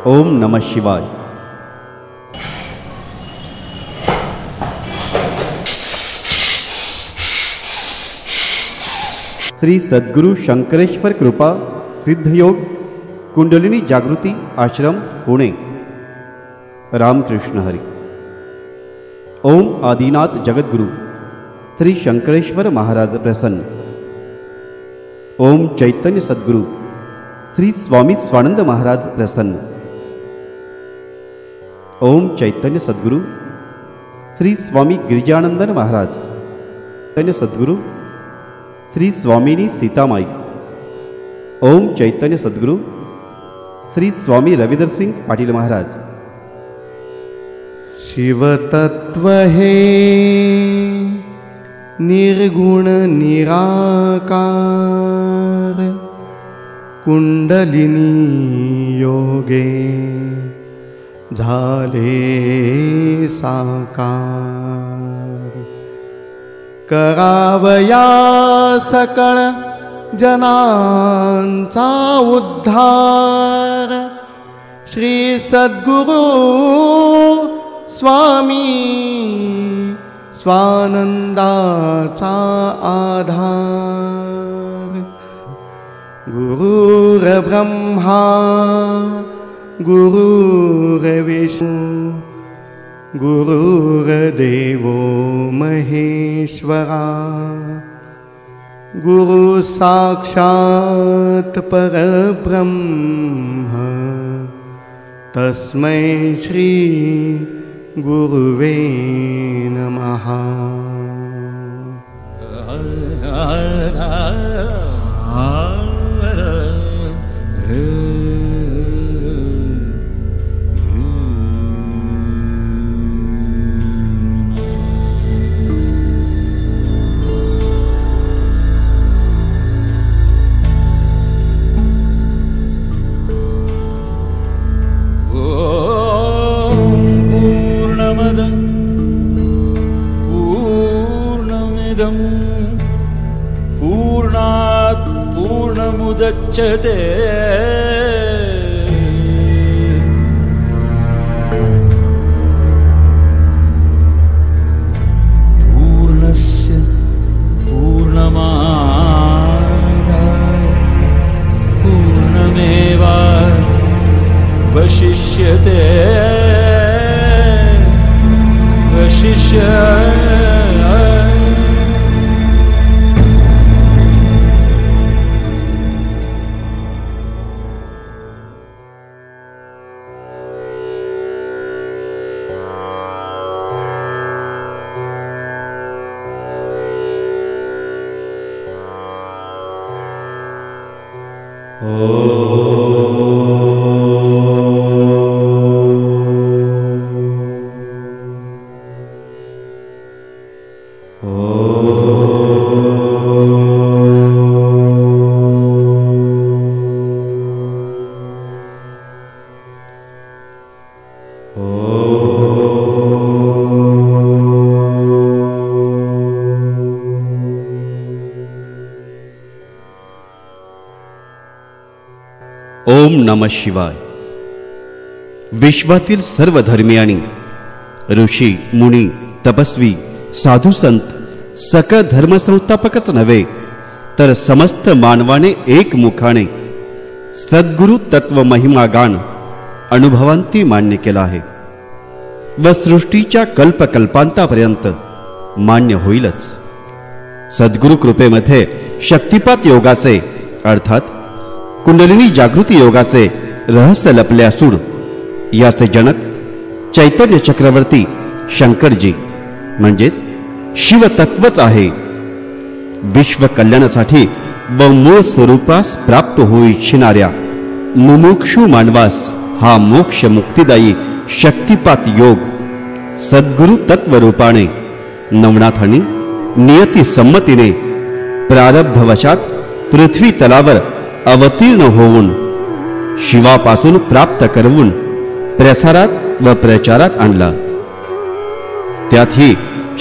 ओम नमः शिवाय. श्री सद्गुरु शंकरेश्वर कृपा सिद्धयोग कुंडलिनी जागृती आश्रम पुणे. रामकृष्ण हरी. ओम आदिनाथ जगद्गुरु श्री शंकरेश्वर महाराज प्रसन्न. ओम चैतन्य सद्गुरु श्री स्वामी स्वानंद महाराज प्रसन्न. ओम चैतन्य सद्गुरु श्री स्वामी गिरिजानंदन महाराज. चैतन्य सद्गुरु श्री स्वामिनी सीतामाई. ओम चैतन्य सद्गुरु श्री स्वामी रविंद्र सिंह पाटील महाराज. शिवतत्व हे निर्गुण निराकार कुंडलिनी योगे झाले साकार. करावया सकळ जनांचा उद्धार श्री सद्गुरु स्वामी स्वानंदाचा आधार. गुरुर्ब्रह्मा गुरुर्विष्णू गुरुर्देवो महेश्वरा. गुरु साक्षात् परब्रह्म तस्मै श्री गुरुवे नमः. पूर्णात् पूर्णमुदच्यते पूर्णस्य पूर्णमादाय पूर्णमेवावशिष्यते. ओम नमः शिवाय. विश्वातील सर्व धर्मियांनी ऋषी मुनी तपस्वी साधू संत सकळ धर्मसंस्थापकच नव्हे तर समस्त मानवाने एक मुखाने सद्गुरु तत्व महिमा गान अनुभवांती मान्य केला आहे व सृष्टीच्या कल्पकल्पांतापर्यंत मान्य होईलच. सद्गुरु कृपेमध्ये शक्तिपात योगाचे अर्थात कुंडलिनी जागृती योगाचे रहस्य लपले असून याचे जनक चैतन्य चक्रवर्ती शंकरजी म्हणजेच शिवतत्वच आहे. विश्व कल्याणासाठी व मूळ स्वरूपास प्राप्त होऊ इच्छिणाऱ्या मुमुक्षु मानवास हा मोक्ष मुक्तिदायी शक्तिपात योग सद्गुरु तत्व रूपाने नवनाथांनी नियती संमतीने प्रारब्धवशात पृथ्वी तलावर अवतीर्ण होऊन शिवापासून प्राप्त करवून प्रसारात व प्रचारात आणला. त्यातही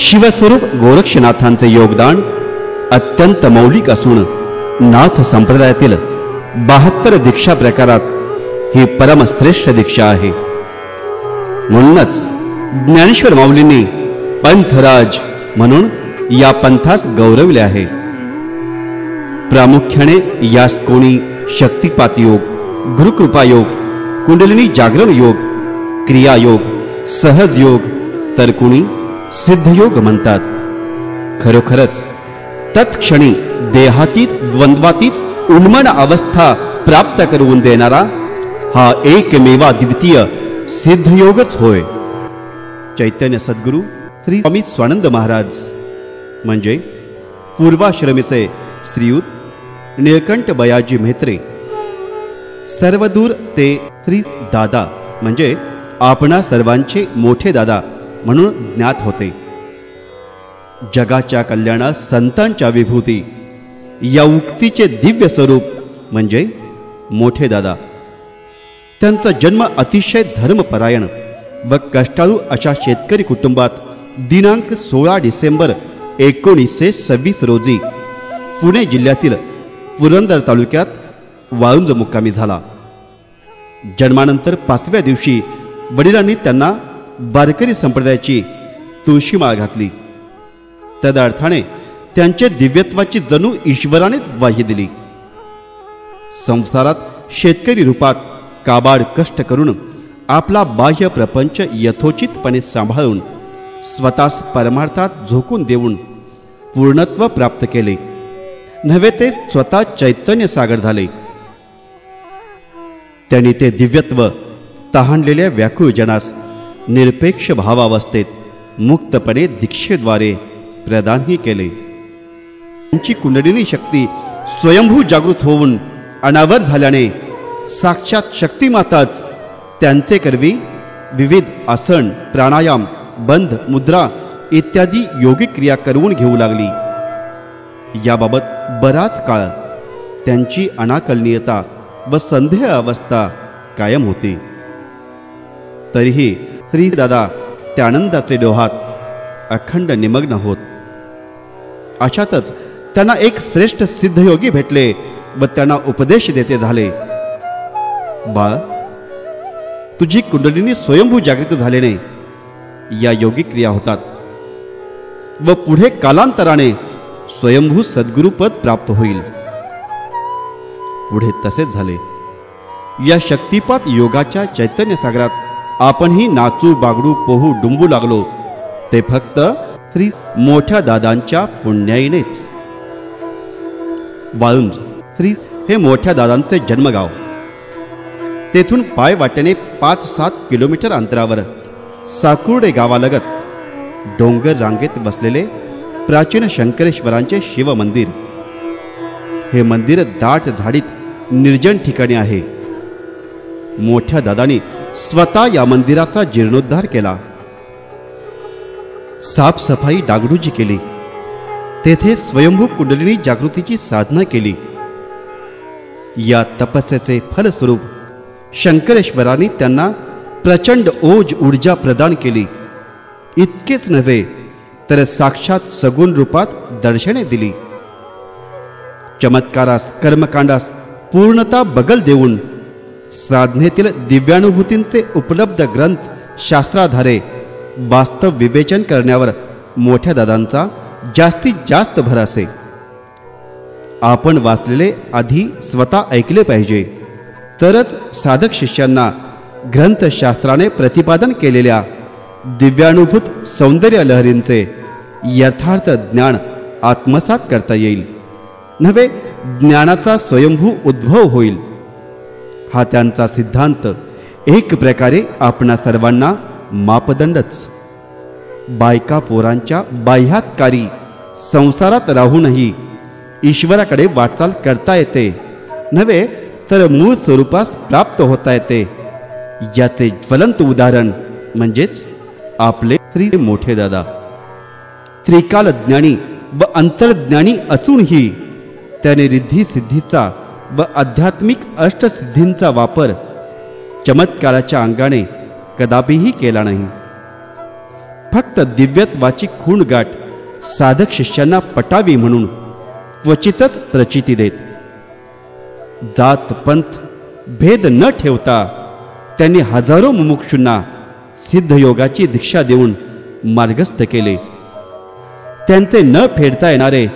शिवस्वरूप गोरक्षनाथांचे योगदान अत्यंत मौलिक असून नाथ संप्रदायातील 72 दीक्षा प्रकारात ही परमश्रेष्ठ दीक्षा आहे. म्हणूनच ज्ञानेश्वर माऊलींनी पंथराज म्हणून या पंथास गौरवले आहे. प्रामुख्याने यास कोणी शक्तिपात योग, गुरुकृपा योग, कुंडलिनी जागरण योग, क्रियायोग, सहज योग तर कोणी सिद्धयोग म्हणतात. खरोखरच तत्क्षणी देहातीत द्वंद्वातीत उन्मन अवस्था प्राप्त करून देणारा हा एकमेवा द्वितीय सिद्धयोगच होय. चैतन्य सद्गुरू श्री स्वामी स्वानंद महाराज म्हणजे पूर्वाश्रमीचे श्रीयुत निळकंठ बयाजी म्हेत्रे, सर्वदूर ते श्री दादा म्हणजे आपणा सर्वांचे मोठे दादा म्हणून ज्ञात होते. जगाच्या कल्याणास संतांच्या विभूती या उक्तीचे दिव्य स्वरूप म्हणजे मोठे दादा. त्यांचा जन्म अतिशय धर्मपरायण व कष्टाळू अशा शेतकरी कुटुंबात दिनांक 16 डिसेंबर 1926 रोजी पुणे जिल्ह्यातील पुरंदर तालुक्यात वाळुंज मुक्कामी झाला. जन्मानंतर 5व्या दिवशी वडिलांनी त्यांना वारकरी संप्रदायाची तुळशीमाळ घातली. तदर्थाने त्यांचे दिव्यत्वाची जणू ईश्वरानेच ग्वाही दिली. संसारात शेतकरी रूपात काबाड कष्ट करून आपला बाह्य प्रपंच यथोचितपणे सांभाळून स्वतःस परमार्थात झोकून देऊन पूर्णत्व प्राप्त केले नव्हे ते स्वतः चैतन्य सागर झाले. त्यांनी ते दिव्यत्व तहानलेल्या व्याकुळ जनास निरपेक्ष भावावस्थेत मुक्तपणे दीक्षेद्वारे प्रदानही केले. त्यांची कुंडलिनी शक्ती स्वयंभू जागृत होऊन अनावर झाल्याने साक्षात शक्तिमाताच त्यांचे करवी विविध आसन, प्राणायाम, बंध, मुद्रा इत्यादी योगिक क्रिया करून घेऊ लागली. याबाबत बराच काळ त्यांची अनाकलनीयता व संदेह अवस्था कायम होती. तरीही श्रीदादा त्यानंदाचे डोहात अखंड निमग्न होत. अशातच त्यांना एक श्रेष्ठ सिद्धयोगी भेटले व त्यांना उपदेश देते झाले. बाळ, तुझी कुंडलिनी स्वयंभू जागृत झाल्याने या योगिक क्रिया होतात व पुढे कालांतराने स्वयंभू सद्गुरुपद प्राप्त होईल. पुढे तसेच झाले. या शक्तिपात योगाच्या चैतन्य सागरात आपणही नाचू, बागडू, पोहू, डुंबू लागलो ते फक्त श्री मोठ्या दादांच्या पुण्याईनेच. वाळुंज श्री हे मोठ्या दादांचे जन्मगाव. तेथून पाय वाटेने 5-7 किलोमीटर अंतरावर साकुर्डे गावालगत डोंगर रांगेत बसलेले प्राचीन शंकरेश्वरांचे शिव मंदिर. हे मंदिर दाट झाडीत निर्जन ठिकाणी आहे. मोठ्या दादांनी स्वतः या मंदिराचा जीर्णोद्धार केला, साफसफाई डागडुजी केली, तेथे स्वयंभू कुंडलिनी जागृतीची साधना केली. या तपस्येचे फलस्वरूप शंकरेश्वरांनी त्यांना प्रचंड ओज ऊर्जा प्रदान केली. इतकेच नव्हे तर साक्षात सगुण रूपात दर्शने दिली. चमत्कारास, कर्मकांडास पूर्णता बगल देऊन साधनेतील दिव्यानुभूतींचे उपलब्ध ग्रंथ शास्त्राधारे वास्तव विवेचन करण्यावर मोठ्या दादांचा जास्तीत जास्त भर असे. आपण वाचलेले आधी स्वतः ऐकले पाहिजे, तरच साधक शिष्यांना ग्रंथशास्त्राने प्रतिपादन केलेल्या दिव्यानुभूत सौंदर्य लहरींचे यथार्थ ज्ञान आत्मसात करता येईल, नव्हे ज्ञानाचा स्वयंभू उद्भव होईल. हा त्यांचा सिद्धांत एक प्रकारे आपणा सर्वांना मापदंडच. बायका पोरांच्या बाह्यात्कारी संसारात राहूनही ईश्वराकडे वाटचाल करता येते, नव्हे तर मूळ स्वरूपास प्राप्त होता येते. याचे ज्वलंत उदाहरण म्हणजेच आपले श्री मोठे दादा. त्रिकाल ज्ञानी व अंतर्ज्ञानी असूनही त्याने रिद्धी सिद्धीचा व आध्यात्मिक अष्टसिद्धींचा वापर चमत्काराच्या अंगाने कदापिही केला नाही. फक्त दिव्यत्वाची खूणगाठ साधक शिष्यांना पटावी म्हणून क्वचितच प्रचिती देत. जात, पंथ भेद न ठेवता त्यांनी हजारो मुमुक्षूंना सिद्धयोगाची दीक्षा देऊन मार्गस्थ केले. त्यांचे न फेडता येणारे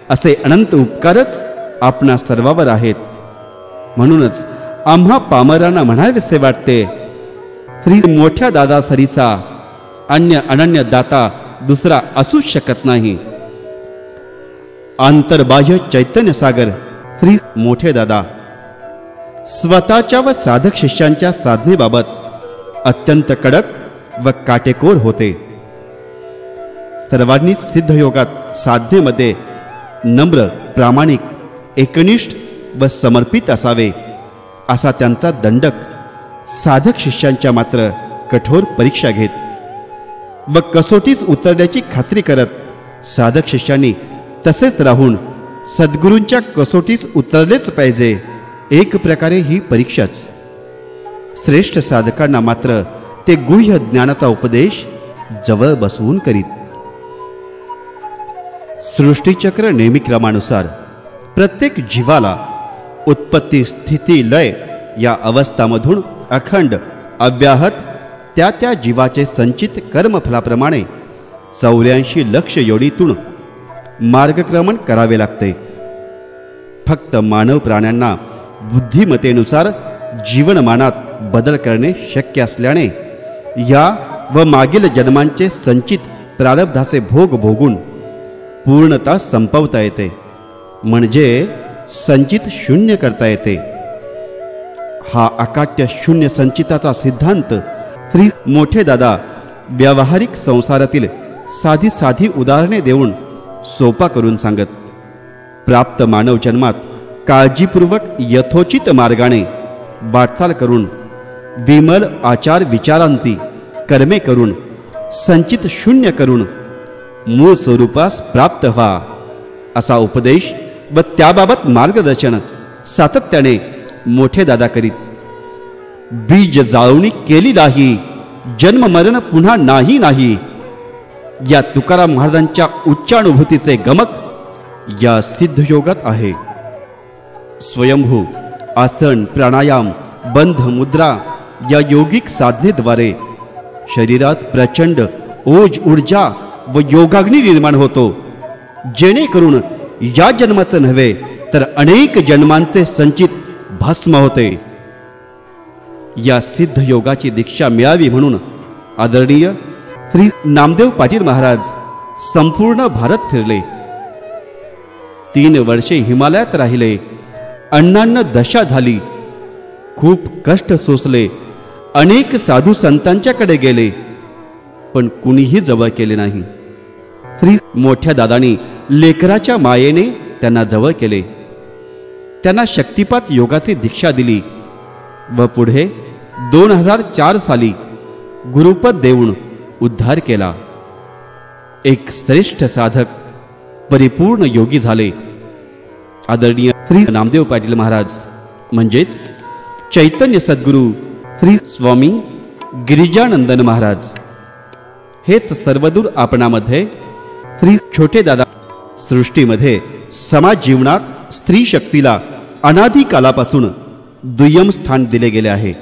असे अनंत उपकारच आपणा सर्वावर आहेत. म्हणूनच आम्हा पामरांना म्हणावेसे वाटते, श्री मोठ्या दादा सरीसा अन्य अनन्य दाता दुसरा असूच शकत नाही. आंतरबाह्य चैतन्य सागर श्री मोठे दादा स्वतःच्या व साधक शिष्यांच्या साधनेबाबत अत्यंत कडक व काटेकोर होते. सर्वांनी सिद्धयोगात साधनेमध्ये नम्र, प्रामाणिक, एकनिष्ठ व समर्पित असावे असा त्यांचा दंडक साधक शिष्यांच्या मात्र कठोर परीक्षा घेत व कसोटीस उतरण्याची खात्री करत साधक शिष्यांनी तसेच राहून सद्गुरूंच्या कसोटीस उतरलेच पाहिजे. एक प्रकारे ही परीक्षाच. श्रेष्ठ साधकांना मात्र ते गुह्य ज्ञानाचा उपदेश जवळ बसवून करीत. सृष्टीचक्र नेहमीक्रमानुसार प्रत्येक जीवाला उत्पत्ती, स्थिती, लय या अवस्थामधून अखंड अव्याहत त्या त्या जीवाचे संचित कर्मफलाप्रमाणे 84 लक्ष योनीतून मार्गक्रमण करावे लागते. फक्त मानव प्राण्यांना बुद्धिमतेनुसार जीवनमानात बदल करणे शक्य असल्याने या व मागील जन्मांचे संचित प्रारब्धाचे भोग भोगून पूर्णता संपवता येते, म्हणजे संचित शून्य करता येते. हा अकाट्य शून्य संचिताचा सिद्धांत श्री मोठे दादा व्यावहारिक संसारातील साधी साधी उदाहरणे देऊन सोपा करून सांगत. प्राप्त मानव जन्मात काळजीपूर्वक यथोचित मार्गाने वाटचाल करून विमल आचार विचारांती कर्मे करून संचित शून्य करून मूळ स्वरूपास प्राप्त व्हा असा उपदेश व त्याबाबत मार्गदर्शन सातत्याने मोठे दादा करीत. बीज जाळवणी केली नाही, जन्म मरण पुन्हा नाही नाही या तुकाराम महाराजांच्या उच्चानुभूतीचे गमक या सिद्धयोगात आहे. स्वयंभू आसन, प्राणायाम, बंध मुद्रा या योगिक साधनेद्वारे शरीरात प्रचंड ओज ऊर्जा व योगाग्नी निर्माण होतो, जेणेकरून या जन्माचं नव्हे तर अनेक जन्मांचे संचित भस्म होते. या सिद्ध योगाची दीक्षा मिळावी म्हणून आदरणीय श्री नामदेव पाटील महाराज संपूर्ण भारत फिरले. 3 वर्षे हिमालयात राहिले. अण्णांना दशा झाली. खूप कष्ट सोसले. अनेक साधू संतांच्याकडे गेले, पण कुणीही जवळ केले नाही. श्री मोठ्या दादांनी लेकराच्या मायेने त्यांना जवळ केले. त्यांना शक्तिपात योगाची दीक्षा दिली व पुढे 2004 साली गुरुपद देऊन उद्धार केला. एक श्रेष्ठ साधक, परिपूर्ण योगी झाले. आदरणीय श्री नामदेव पाटील महाराज म्हणजेच चैतन्य सद्गुरू श्री स्वामी गिरिजानंदन महाराज हेच सर्वदूर आपणामध्ये श्री छोटे दादा. सृष्टीमध्ये समाज जीवनात स्त्री शक्तीला अनादी कालापासून दुय्यम स्थान दिले गेले आहे.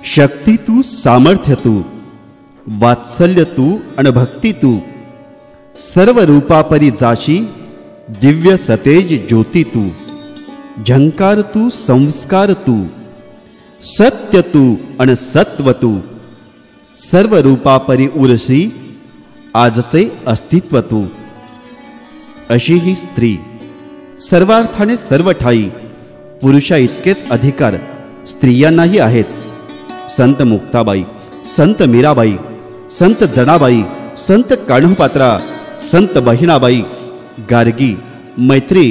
शक्ती तू, सामर्थ्य तू, वात्सल्य तू आणि भक्ती तू, सर्व रूपापरी जाशी दिव्य सतेज ज्योती तू, झंकार तू, संस्कार तू, सत्य तू आणि सत्व तू, सर्व रूपापरी उरसी आजचे अस्तित्व तू. अशी ही स्त्री सर्वार्थाने सर्व ठाई पुरुषा इतकेच अधिकार स्त्रियांनाही आहेत. संत मुक्ताबाई, संत मीराबाई, संत जनाबाई, संत कान्होपात्रा, संत बहिणाबाई, गार्गी, मैत्री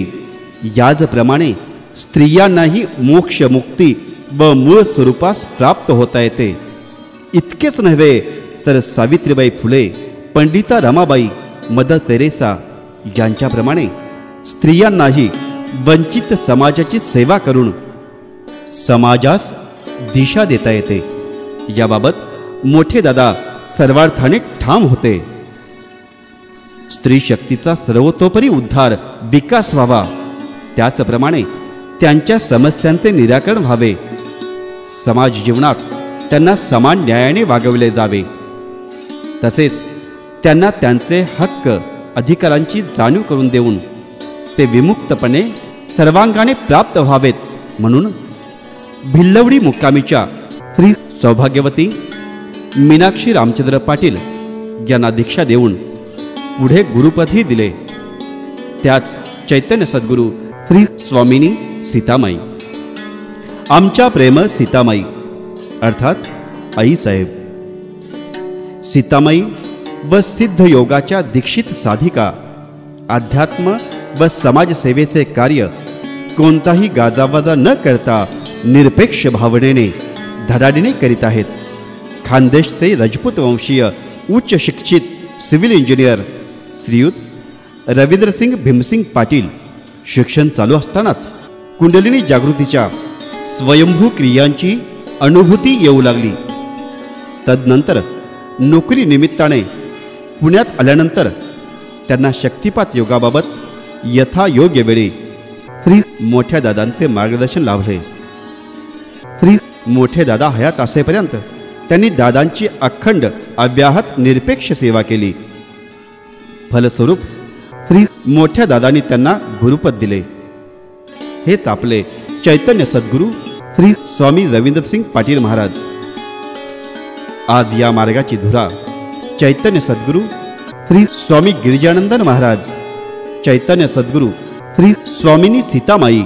याचप्रमाणे स्त्रियांनाही मोक्ष, मुक्ती व मूळ स्वरूपास प्राप्त होता येते. इतकेच नव्हे तर सावित्रीबाई फुले, पंडिता रमाबाई, मदर तेरेसा यांच्याप्रमाणे स्त्रियांनाही वंचित समाजाची सेवा करून समाजास दिशा देता येते. याबाबत मोठे दादा सर्वार्थाने ठाम होते. स्त्री शक्तीचा सर्वतोपरी उद्धार, विकास व्हावा त्याचप्रमाणे त्यांच्या समस्यांचे निराकरण व्हावे, समाज जीवनात त्यांना समान न्यायाने वागवले जावे, तसेच त्यांना त्यांचे हक्क अधिकारांची जाणीव करून देऊन ते विमुक्तपणे सर्वांगाने प्राप्त व्हावेत म्हणून भिल्लवडी मुक्कामीच्या श्री सौभाग्यवती मीनाक्षी रामचंद्र पाटील यांना दीक्षा देऊन पुढे गुरुपदही दिले. त्याच चैतन्य सद्गुरू श्री स्वामिनी सीतामाई, आमच्या प्रेम सीतामाई अर्थात आईसाहेब. सीतामाई व सिद्ध योगाच्या दीक्षित साधिका अध्यात्म व समाजसेवेचे कार्य कोणताही गाजावाजा न करता निरपेक्ष भावनेने धडाडीने करीत आहेत. खानदेशचे राजपूत वंशीय उच्च शिक्षित सिव्हिल इंजिनियर श्रीयुत रवींद्रसिंग भीमसिंग पाटील शिक्षण चालू असतानाच कुंडलिनी जागृतीच्या स्वयंभू क्रियांची अनुभूती येऊ लागली. तदनंतर नोकरी निमित्ताने पुण्यात आल्यानंतर त्यांना शक्तिपात योगाबाबत यथायोग्य वेळी श्री मोठ्या दादांचे मार्गदर्शन लाभले. श्री मोठे दादा हयात असेपर्यंत त्यांनी दादांची अखंड अव्याहत निरपेक्ष सेवा केली. फलस्वरूप श्री मोठ्या दादांनी त्यांना गुरुपद दिले. हेच आपले चैतन्य सद्गुरू श्री स्वामी रवींद्रसिंग पाटील महाराज. आज या मार्गाची धुरा चैतन्य सद्गुरू श्री स्वामी गिरिजानंदन महाराज, चैतन्य सद्गुरू श्री स्वामिनी सीतामाई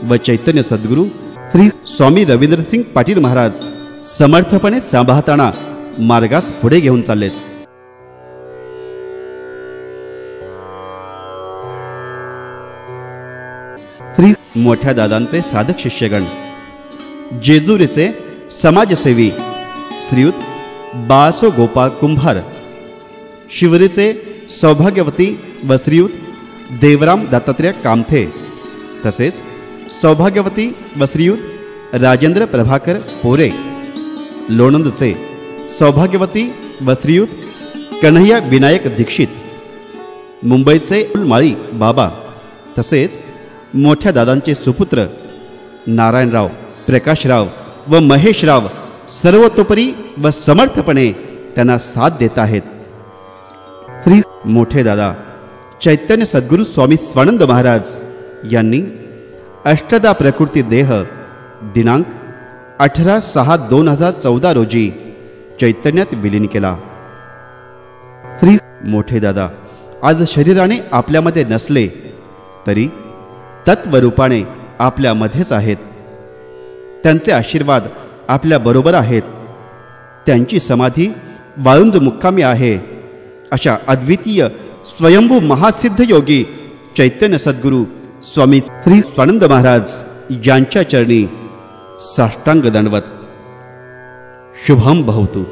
व चैतन्य सद्गुरू श्री स्वामी रवींद्रसिंग पाटील महाराज समर्थपणे सांभाळताना मार्गास पुढे घेऊन चाललेत. श्री मोठ्या दादांचे साधक शिष्यगण जेजुरीचे समाजसेवी श्रीयुत बाळासो गोपाळ कुंभार, शिवरीचे सौभाग्यवती व श्रीयुत देवराम दत्तात्रय कामथे, तसेच सौभाग्यवती व श्रीयुत राजेंद्र प्रभाकर पोरे, लोणंदचे सौभाग्यवती व श्रीयुत कन्हैया विनायक दीक्षित, मुंबईचे माळी बाबा, तसेच मोठ्या दादांचे सुपुत्र नारायणराव, प्रकाशराव व महेशराव सर्वतोपरी व समर्थपणे त्यांना साथ देत आहेत. श्री मोठे दादा चैतन्य सद्गुरू स्वामी स्वानंद महाराज यांनी अष्टदा प्रकृती देह दिनांक 18/6/2014 रोजी चैतन्यात विलीन केला. श्री मोठे दादा आज शरीराने आपल्यामध्ये नसले तरी तत्वरूपाने आपल्यामध्येच आहेत. त्यांचे आशीर्वाद आपल्या बरोबर आहेत. त्यांची समाधी वाळुंज मुक्कामी आहे. अशा अद्वितीय स्वयंभू महासिद्ध योगी चैतन्य सद्गुरू स्वामी श्री स्वानंद महाराज यांच्या चरणी साष्टांग दंडवत. शुभम भवतु.